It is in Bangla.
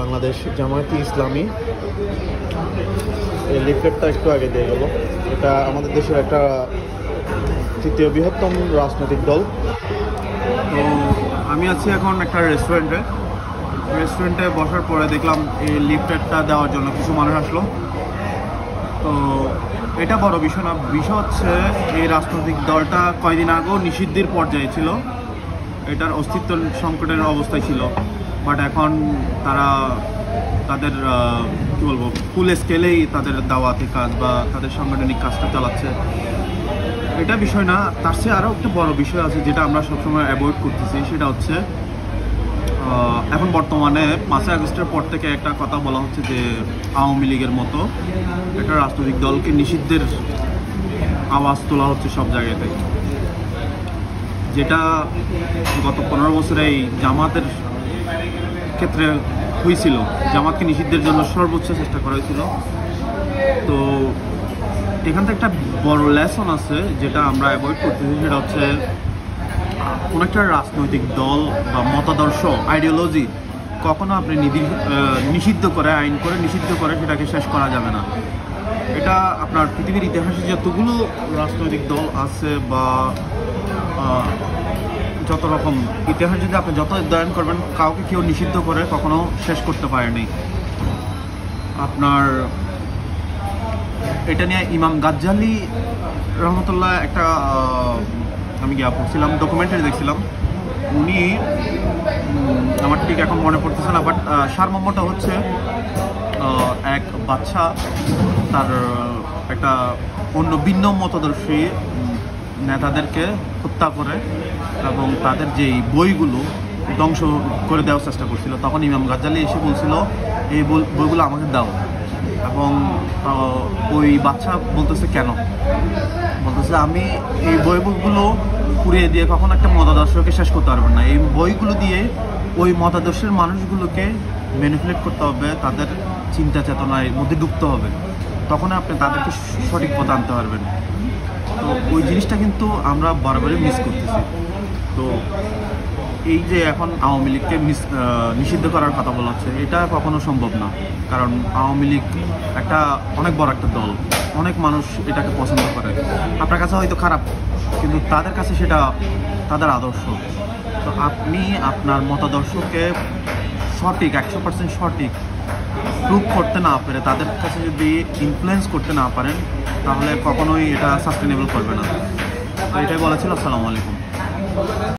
বাংলাদেশ জামায়াতে ইসলামী এই লিফলেটটা একটু আগে দিয়ে গেল। এটা আমাদের দেশের একটা তৃতীয় বৃহত্তম রাজনৈতিক দল। তো আমি আছি এখন একটা রেস্টুরেন্টে বসার পরে দেখলাম এই লিফলেটটা দেওয়ার জন্য কিছু মানুষ আসলো। তো এটা বড় বিষয় না, বিষয় হচ্ছে এই রাজনৈতিক দলটা কয়দিন আগেও নিষিদ্ধের পর্যায়ে ছিল, এটার অস্তিত্ব সংকটের অবস্থায় ছিল। বাট এখন তারা তাদের কী বলবো ফুল স্কেলেই তাদের দাওয়াতি কাজ বা তাদের সাংগঠনিক কাজটা চালাচ্ছে। এটা বিষয় না, তার চেয়ে আরও একটা বড় বিষয় আছে যেটা আমরা সবসময় অ্যাভয়েড করতেছি। সেটা হচ্ছে এখন বর্তমানে 5ই আগস্টের পর থেকে একটা কথা বলা হচ্ছে যে আওয়ামী লীগের মতো একটা রাজনৈতিক দলকে নিষিদ্ধের আওয়াজ তোলা হচ্ছে সব জায়গাতে, যেটা গত 15 বছরে এই জামাতের ক্ষেত্রে হয়েছিল। জামাতকে নিষিদ্ধের জন্য সর্বোচ্চ চেষ্টা করা হয়েছিল। তো এখান থেকে একটা বড় লেসন আছে যেটা আমরা অ্যাভয়েড করতেছি। সেটা হচ্ছে কোনো একটা রাজনৈতিক দল বা মতাদর্শ আইডিওলজি কখনো আপনি নিষিদ্ধ করে, আইন করে নিষিদ্ধ করে সেটাকে শেষ করা যাবে না। এটা আপনার পৃথিবীর ইতিহাসে যতগুলো রাজনৈতিক দল আছে বা যত রকম ইতিহাস যদি আপনি যত অধ্যয়ন করবেন, কাউকে কেউ নিষিদ্ধ করে কখনো শেষ করতে পারেনি। আপনার এটা নিয়ে ইমাম গাজ্জালি রহমতুল্লাহ একটা আমি পড়ছিলাম, ডকুমেন্টারি দেখছিলাম। উনি আমার ঠিক এখন মনে পড়তেছে না, বাট সারমর্মটা হচ্ছে এক বাচ্চা তার একটা অন্য ভিন্ন মতাদর্শী নেতাদেরকে হত্যা করে এবং তাদের যেই বইগুলো ধ্বংস করে দেওয়ার চেষ্টা করছিল। তখন ইমাম গাজ্জালি এসে বলছিল এই বইগুলো আমাকে দাও, এবং ওই বাচ্চা বলতেছে কেন, বলতেছে আমি এই বইগুলো পুড়িয়ে দিয়ে কখনো একটা মতাদর্শকে শেষ করতে পারবেন না। এই বইগুলো দিয়ে ওই মতাদর্শের মানুষগুলোকে ম্যানিপুলেট করতে হবে, তাদের চিন্তা চেতনার মধ্যে ঢুকতে হবে, তখন আপনি তাদেরকে সঠিক পথে আনতে পারবেন। তো ওই জিনিসটা কিন্তু আমরা বারবারই মিস করতেছি। তো এই যে এখন আওয়ামী লীগকে নিষিদ্ধ করার কথা বলা হচ্ছে, এটা কখনো সম্ভব না। কারণ আওয়ামী লীগ একটা অনেক বড় একটা দল, অনেক মানুষ এটাকে পছন্দ করে। আপনার কাছে হয়তো খারাপ, কিন্তু তাদের কাছে সেটা তাদের আদর্শ। তো আপনি আপনার মতাদর্শকে সঠিক 100% সঠিক প্রুভ করতে না পারে, তাদের কাছে যদি ইনফ্লুয়েন্স করতে না পারেন, তাহলে কখনোই এটা সাস্টেনেবল করবে না। তো এটাই বলেছিল। আসসালামু আলাইকুম।